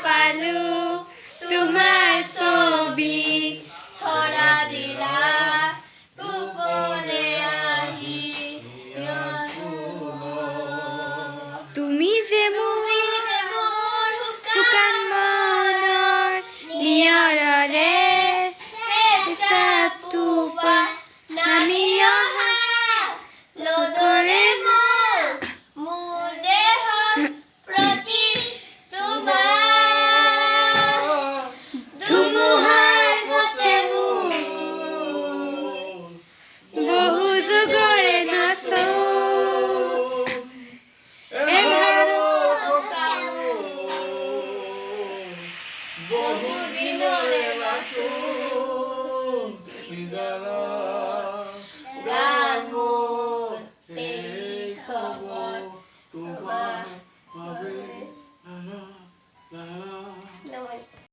পালো তোমাৰ ছবি ধৰা দিলা গোপনে আহি তুমি যে মোৰ শুকান মনৰ নিয়ৰৰে চেঁচাটোপা নামি অহা লগৰে মোৰ দেহৰ প্ৰতি তোমাৰ ধুমুহাৰ গতে মোৰ বহু যুগৰে নাচো বহু দিনৰে নাচো গান মোৰ এই খবৰ তোমাৰ